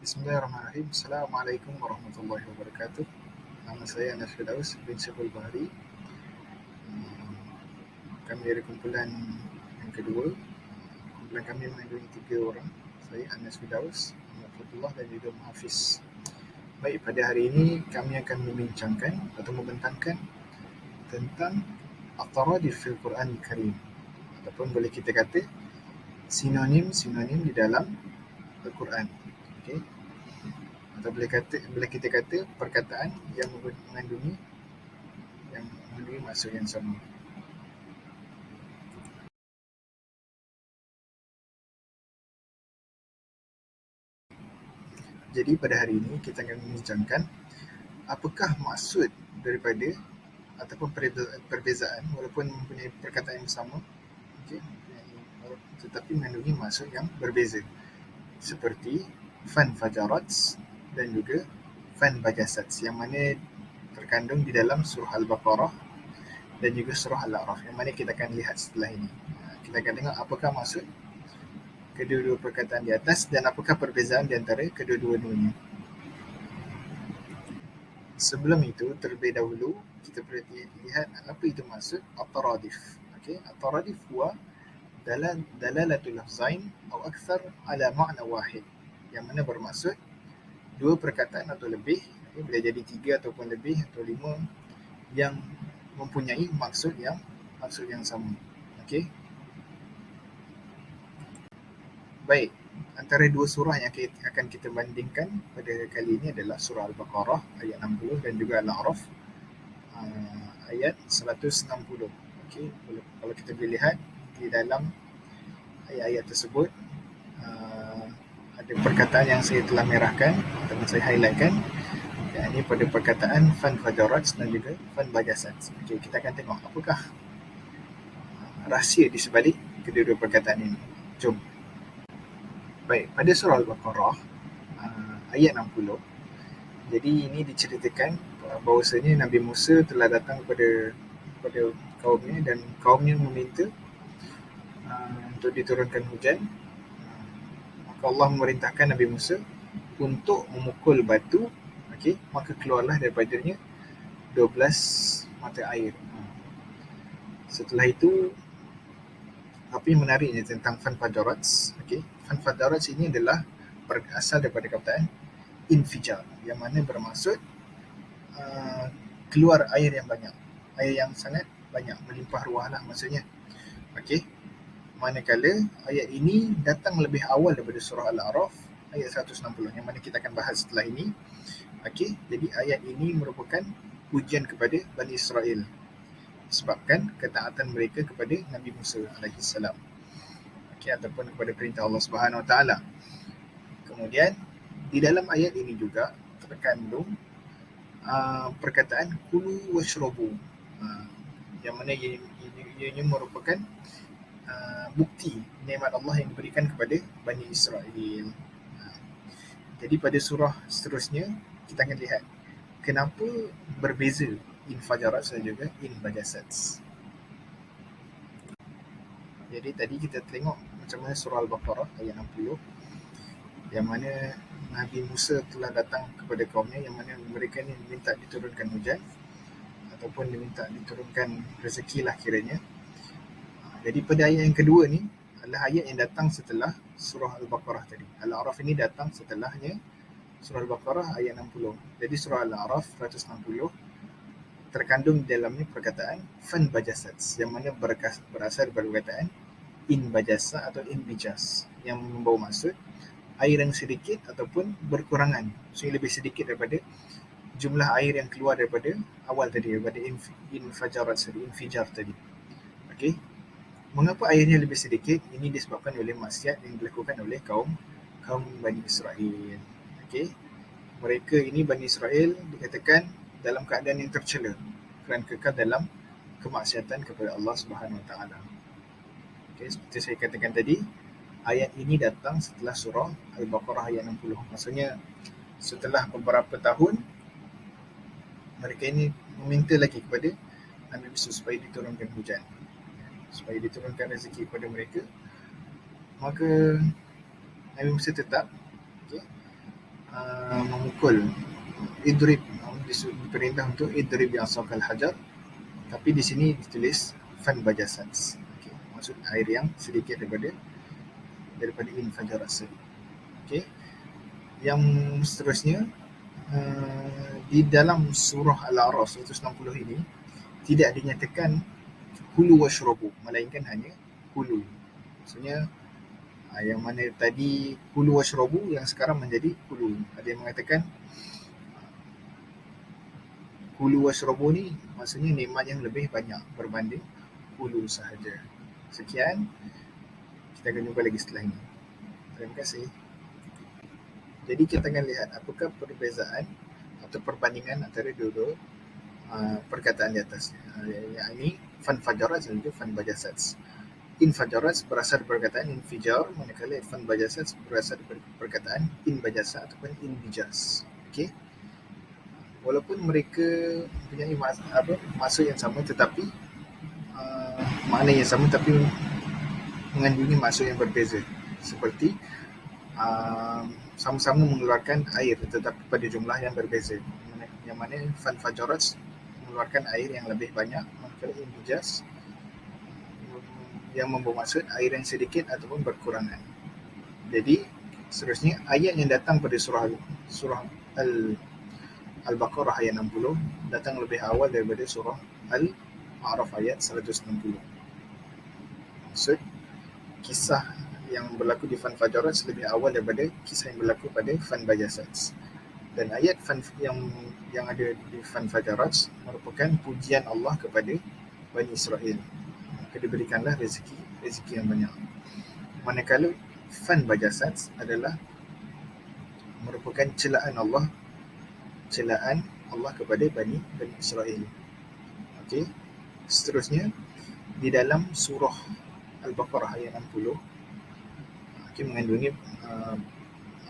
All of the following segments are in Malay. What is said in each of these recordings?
Bismillahirrahmanirrahim. Assalamualaikum warahmatullahi wabarakatuh. Nama saya Anas Firdaus bin Syekh Bahari. Kami dari kumpulan yang kedua. Kumpulan kami mengandungi 3 orang. Saya Anas Firdaus, Muhammad Fatullah dan juga Muhafiz. Baik, pada hari ini kami akan membincangkan atau membentangkan tentang at-taradif fil Quran Karim, ataupun boleh kita kata sinonim-sinonim di dalam Al-Quran. Okey. Atau boleh kita kata perkataan yang mengandungi maksud yang sama. Jadi pada hari ini kita akan membincangkan apakah maksud daripada ataupun perbezaan walaupun mempunyai perkataan yang sama, okay, tetapi mengandungi maksud yang berbeza, seperti fan fajarat dan juga fan bajasat, yang mana terkandung di dalam surah Al-Baqarah dan juga surah Al-A'raf, yang mana kita akan lihat setelah ini. Kita akan tengok apakah maksud kedua-dua perkataan di atas dan apakah perbezaan di antara kedua-duanya. Sebelum itu, terlebih dahulu kita perlu lihat apa itu maksud at-taradif. Okey, at-taradif huwa dalalatul lafzain atau akthar ala ma'na wahid, yang mana bermaksud dua perkataan atau lebih, boleh jadi 3 ataupun lebih atau 5, yang mempunyai maksud yang sama. Okey. Baik, antara dua surah yang akan kita bandingkan pada kali ini adalah surah Al-Baqarah ayat 60 dan juga Al-A'raf ayat 160. Okey, kalau kita boleh lihat di dalam ayat-ayat tersebut, ada perkataan yang saya telah merahkan ataupun saya highlightkan, yakni pada perkataan fan fajarat dan juga fan bajasat. Okey, kita akan tengok apakah rahsia di sebalik kedua-dua perkataan ini. Jom. Baik, pada surah Al-Baqarah ayat 60, jadi ini diceritakan bahawasanya Nabi Musa telah datang kepada kaumnya dan kaumnya meminta untuk diturunkan hujan. Maka Allah memerintahkan Nabi Musa untuk memukul batu, okey, maka keluarlah daripadanya 12 mata air. Setelah itu, apa yang menariknya tentang fan fajarat, okey, fan fajarat ini adalah berasal daripada kataan infijar, yang mana bermaksud keluar air yang banyak, air yang sangat banyak, melimpah ruah lah maksudnya. Okey, manakala ayat ini datang lebih awal daripada surah Al-A'raf ayat 160, yang mana kita akan bahas setelah ini. Okey, jadi ayat ini merupakan ujian kepada Bani Israel disebabkan ketaatan mereka kepada Nabi Musa AS, okey, ataupun kepada perintah Allah Subhanahu Wa Taala. Kemudian di dalam ayat ini juga terkandung perkataan kulu washrabu, yang mana ianya merupakan bukti nikmat Allah yang diberikan kepada Bani Israel. Jadi pada surah seterusnya kita akan lihat kenapa berbeza in fajarat dan juga in bajasat. Jadi tadi kita tengok macam mana surah Al-Baqarah ayat 60, yang mana Nabi Musa telah datang kepada kaumnya, yang mana mereka ni minta diturunkan hujan ataupun diminta diturunkan rezeki lah kiranya. Jadi pada ayat yang kedua ni adalah ayat yang datang setelah surah Al-Baqarah tadi. Al-A'raf ini datang setelahnya surah Al-Baqarah ayat 60. Jadi surah Al-A'raf 160 terkandung di dalamnya perkataan fan bajasat, yang mana berasal daripada perkataan in bajasa atau in bijas, yang membawa maksud air yang sedikit ataupun berkurangan, maksudnya lebih sedikit daripada jumlah air yang keluar daripada awal tadi, daripada infijar tadi. Okey, mengapa airnya lebih sedikit? Ini disebabkan oleh maksiat yang dilakukan oleh kaum Bani Israel. Okey, mereka ini Bani Israel dikatakan dalam keadaan yang tercela kerana kekal dalam kemaksiatan kepada Allah Subhanahu Wa Taala. Okey, seperti saya katakan tadi, ayat ini datang setelah surah Al-Baqarah ayat 60. Maksudnya setelah beberapa tahun mereka ini meminta lagi kepada Nabi Musa supaya diturunkan hujan, supaya diturunkan rezeki kepada mereka. Maka Nabi Musa tetap, okay, memukul. Idrib, diperintah untuk idrib yang sokal hajar, tapi di sini ditulis fan bajasats. Okay. Maksud air yang sedikit daripada infajarat. Okay. Yang seterusnya, di dalam surah Al-A'raf 160 ini tidak dinyatakan kulu washrabu, melainkan hanya kulu. Maksudnya yang mana tadi kulu washrabu, yang sekarang menjadi kulu. Ada yang mengatakan kulu washrabu ni maksudnya nikmat yang lebih banyak berbanding kulu sahaja. Sekian, kita akan jumpa lagi setelah ini. Terima kasih. Jadi kita akan lihat apakah perbezaan atau perbandingan antara dua-dua perkataan di atas. Yang ini fan fajarat dan juga fan bajasats. Infajarat berasal dari perkataan infijar, manakala fan bajasats berasal dari perkataan inbajasa ataupun inbijas. Okey. Walaupun mereka mempunyai maksud yang sama, tetapi makna yang sama, tapi mengandungi maksud yang berbeza. Seperti sama-sama mengeluarkan air tetapi pada jumlah yang berbeza. Yang mana fan fajarat mengeluarkan air yang lebih banyak, manakala inbijas yang membawa maksud air yang sedikit ataupun berkurangan. Jadi seterusnya, ayat yang datang pada surah Al-Baqarah ayat 60 datang lebih awal daripada surah Al-A'raf ayat 160. Maksud kisah yang berlaku di fan fajarat lebih awal daripada kisah yang berlaku pada fan bajasats. Dan ayat yang ada di fan fajarat merupakan pujian Allah kepada Bani Israel. Maka diberikanlah rezeki yang banyak. Manakala fan bajasats adalah merupakan celaan Allah kepada Bani Israel. Okey. Seterusnya, di dalam surah Al-Baqarah ayat 60 mengandungi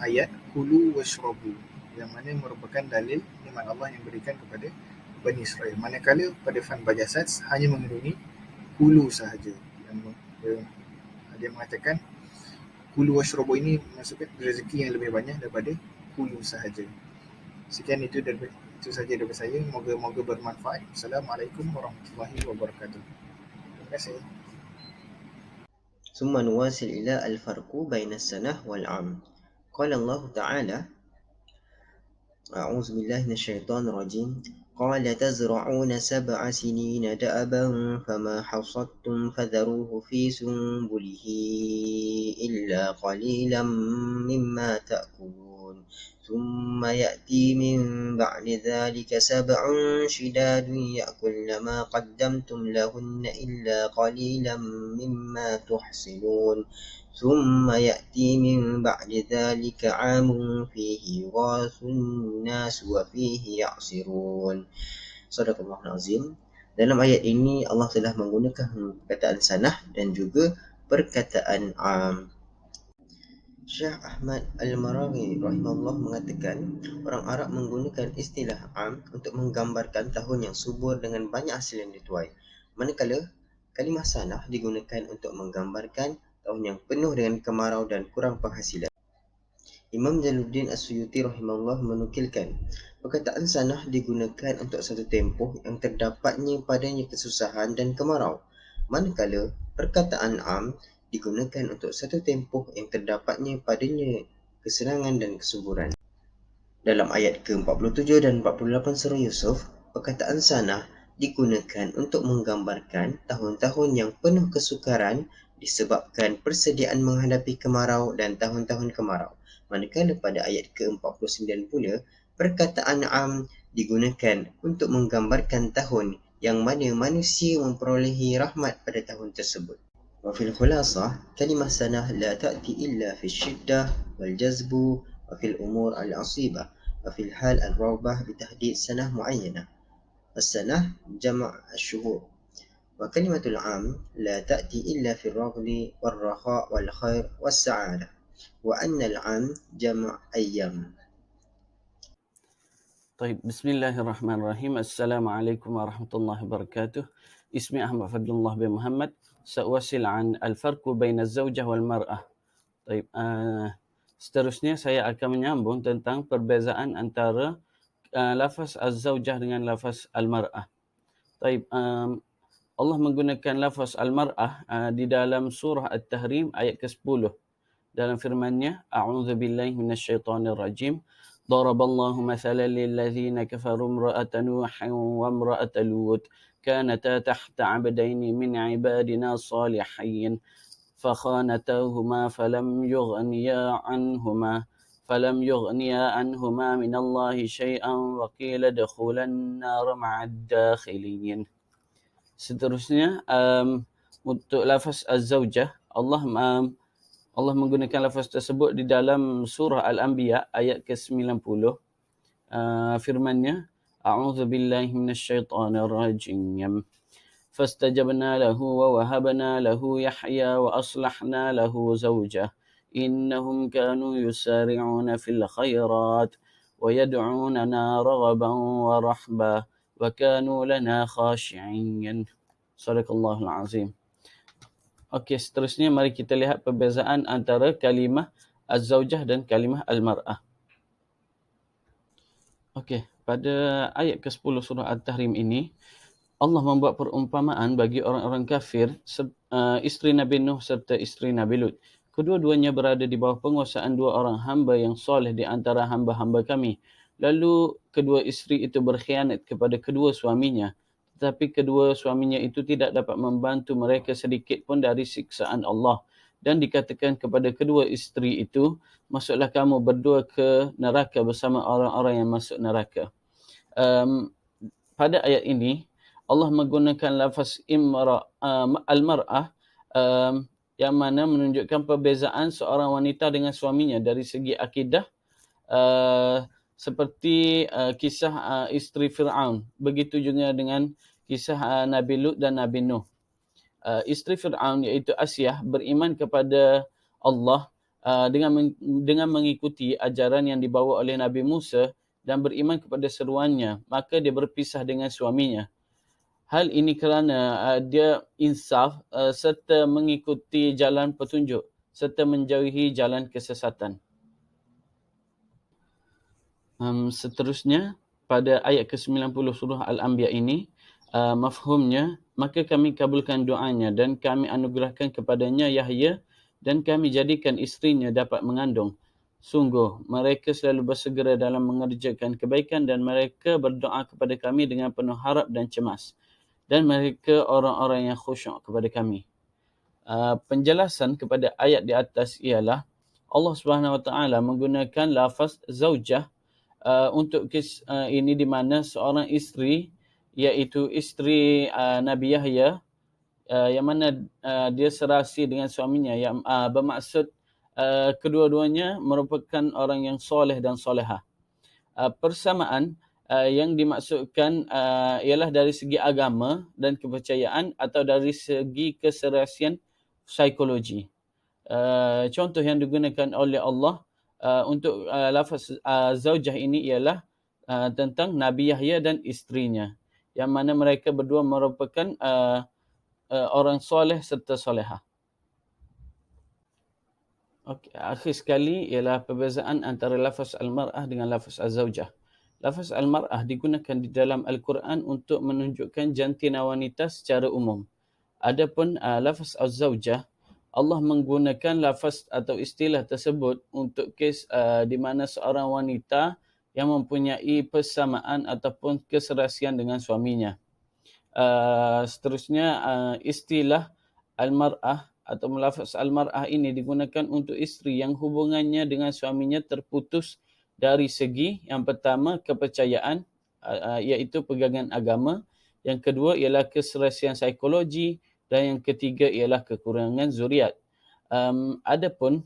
ayat kulu washrabu, yang mana merupakan dalil nikmat Allah yang berikan kepada Bani Israel. Manakala pada fan bajasats hanya mengandungi kulu sahaja. Dia mengatakan kulu washrabu ini maksudkan rezeki yang lebih banyak daripada kulu sahaja. Sekian, itu sahaja daripada saya. Moga bermanfaat. Assalamualaikum warahmatullahi wabarakatuh. Terima kasih. ثم نواصل إلى الفرق بين السنة والعام. قال الله تعالى: أعوذ بالله من الشيطان الرجيم. قال تزرعون 7 سنين دأبا فما حصدتم فذروه في سنبله إلا قليلا مما تأكلون ثم يأتي من بعد ذلك 7 شداد يأكلن ما قدمتم لهن إلا قليلا مما تحصنون ثم يأتي من بعد ذلك عام فيه يغاث الناس وفيه يعصرون. Sadaqallahul Azim. Dalam ayat ini Allah telah menggunakan perkataan sanah dan juga perkataan am. Syekh Ahmad Al-Maraghi rahimahullah mengatakan orang Arab menggunakan istilah am untuk menggambarkan tahun yang subur dengan banyak hasil yang dituai. Manakala kalimah sanah digunakan untuk menggambarkan tahun yang penuh dengan kemarau dan kurang penghasilan. Imam Jalaluddin As-Suyuti rahimahullah menukilkan perkataan sanah digunakan untuk satu tempoh yang terdapatnya padanya kesusahan dan kemarau, manakala perkataan am digunakan untuk satu tempoh yang terdapatnya padanya kesenangan dan kesuburan. Dalam ayat ke-47 dan 48 surah Yusuf, perkataan sanah digunakan untuk menggambarkan tahun-tahun yang penuh kesukaran disebabkan persediaan menghadapi kemarau dan tahun-tahun kemarau. Manakala pada ayat ke-49 pula, perkataan am digunakan untuk menggambarkan tahun yang mana manusia memperolehi rahmat pada tahun tersebut. وفي الخلاصة كلمة سنة لا تأتي إلا في الشدة والجذب وفي الأمور العصيبة وفي الحال الرغبة بتحديد سنة معينة. السنة جمع الشهور. وكلمة العام لا تأتي إلا في الرغد والرخاء والخير والسعادة. وأن العام جمع أيام. طيب، بسم الله الرحمن الرحيم. السلام عليكم ورحمة الله وبركاته. اسمي أحمد فضل الله بن محمد. سأواصل عن الفرق بين الزوجة والمرأة. طيب، Seterusnya saya akan menyambung tentang perbezaan antara lafaz az-zawjah dengan lafaz al-mar'ah. Taib, Allah menggunakan lafaz al-mar'ah di dalam surah At-Tahrim ayat ke-10. Dalam firman-Nya, a'udzu billahi minasyaitonir rajim. Daraballahu mathalan lil ladzina kafaru imra'atan nuhin wa imra'atan lut kanata tahta 'abdayn min 'ibadina salihin فخانتاهما فلم يغنيا عنهما من الله شيئا وقيل ادخلا النار مع الداخلين. Seterusnya untuk lafaz az-zawjah, Allah menggunakan lafaz tersebut di dalam surah Al-Anbiya ayat ke-90. Firman-Nya, a'udzu billahi minasyaitonir rajim. فاستجبنا له ووهبنا له يحيى وأصلحنا له زوجه إنهم كانوا يسارعون في الخيرات ويدعوننا رغبا ورهبا وكانوا لنا خاشعين. صدق الله العظيم. Okey, seterusnya mari kita lihat perbezaan antara kalimah az-zawjah dan kalimah al-mar'ah. Okey, pada ayat ke-10 surah At-Tahrim ini, Allah membuat perumpamaan bagi orang-orang kafir, isteri Nabi Nuh serta isteri Nabi Lut. Kedua-duanya berada di bawah penguasaan dua orang hamba yang soleh di antara hamba-hamba kami. Lalu kedua isteri itu berkhianat kepada kedua suaminya. Tetapi kedua suaminya itu tidak dapat membantu mereka sedikit pun dari siksaan Allah. Dan dikatakan kepada kedua isteri itu, masuklah kamu berdua ke neraka bersama orang-orang yang masuk neraka. Pada ayat ini, Allah menggunakan lafaz al-mar'ah yang mana menunjukkan perbezaan seorang wanita dengan suaminya dari segi akidah, seperti kisah isteri Fir'aun. Begitu juga dengan kisah Nabi Lut dan Nabi Nuh. Isteri Fir'aun iaitu Asyah beriman kepada Allah dengan mengikuti ajaran yang dibawa oleh Nabi Musa dan beriman kepada seruannya. Maka dia berpisah dengan suaminya. Hal ini kerana dia insaf serta mengikuti jalan petunjuk serta menjauhi jalan kesesatan. Seterusnya, pada ayat ke-90 surah Al-Anbiya ini, mafhumnya, maka kami kabulkan doanya dan kami anugerahkan kepadanya Yahya dan kami jadikan isterinya dapat mengandung. Sungguh, mereka selalu bersegera dalam mengerjakan kebaikan dan mereka berdoa kepada kami dengan penuh harap dan cemas. Dan mereka orang-orang yang khusyuk kepada kami. Penjelasan kepada ayat di atas ialah Allah SWT menggunakan lafaz zaujah untuk kes ini di mana seorang isteri, iaitu isteri Nabi Yahya, yang mana dia serasi dengan suaminya, yang bermaksud kedua-duanya merupakan orang yang soleh dan solehah. Persamaan yang dimaksudkan ialah dari segi agama dan kepercayaan atau dari segi keserasian psikologi. Contoh yang digunakan oleh Allah untuk lafaz zaujah ini ialah tentang Nabi Yahya dan isterinya, yang mana mereka berdua merupakan orang soleh serta solehah. Okey, akhir sekali ialah perbezaan antara lafaz al-mar'ah dengan lafaz az-zawjah. Lafaz al-mar'ah digunakan di dalam Al-Quran untuk menunjukkan jantina wanita secara umum. Adapun lafaz az-zawjah, Allah menggunakan lafaz atau istilah tersebut untuk kes di mana seorang wanita yang mempunyai persamaan ataupun keserasian dengan suaminya. Seterusnya, istilah al-mar'ah atau lafaz al-mar'ah ini digunakan untuk isteri yang hubungannya dengan suaminya terputus dari segi yang pertama kepercayaan, iaitu pegangan agama, yang kedua ialah keserasian psikologi dan yang ketiga ialah kekurangan zuriat. Adapun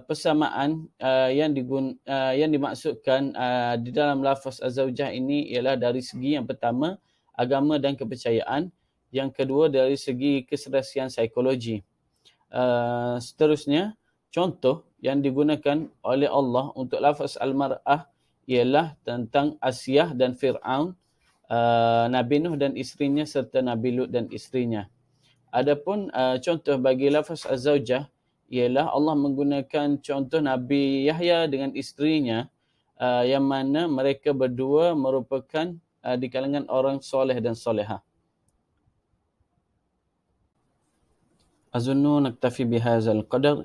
persamaan yang dimaksudkan di dalam lafaz az-zawjah ini ialah dari segi yang pertama agama dan kepercayaan, yang kedua dari segi keserasian psikologi. Seterusnya, contoh yang digunakan oleh Allah untuk lafaz al-mar'ah ialah tentang Asyah dan Fir'aun, Nabi Nuh dan isterinya serta Nabi Lut dan isterinya. Adapun contoh bagi lafaz az-zawjah ialah Allah menggunakan contoh Nabi Yahya dengan isterinya yang mana mereka berdua merupakan di kalangan orang soleh dan solehah. أظن نكتفي بهذا القدر.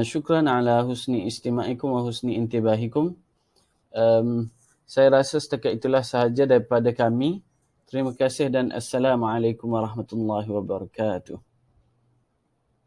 شكرا على حسن استماعكم وحسن انتباهكم. Saya rasa setakat itulah sahaja daripada kami. Terima kasih dan Assalamualaikum warahmatullahi wabarakatuh.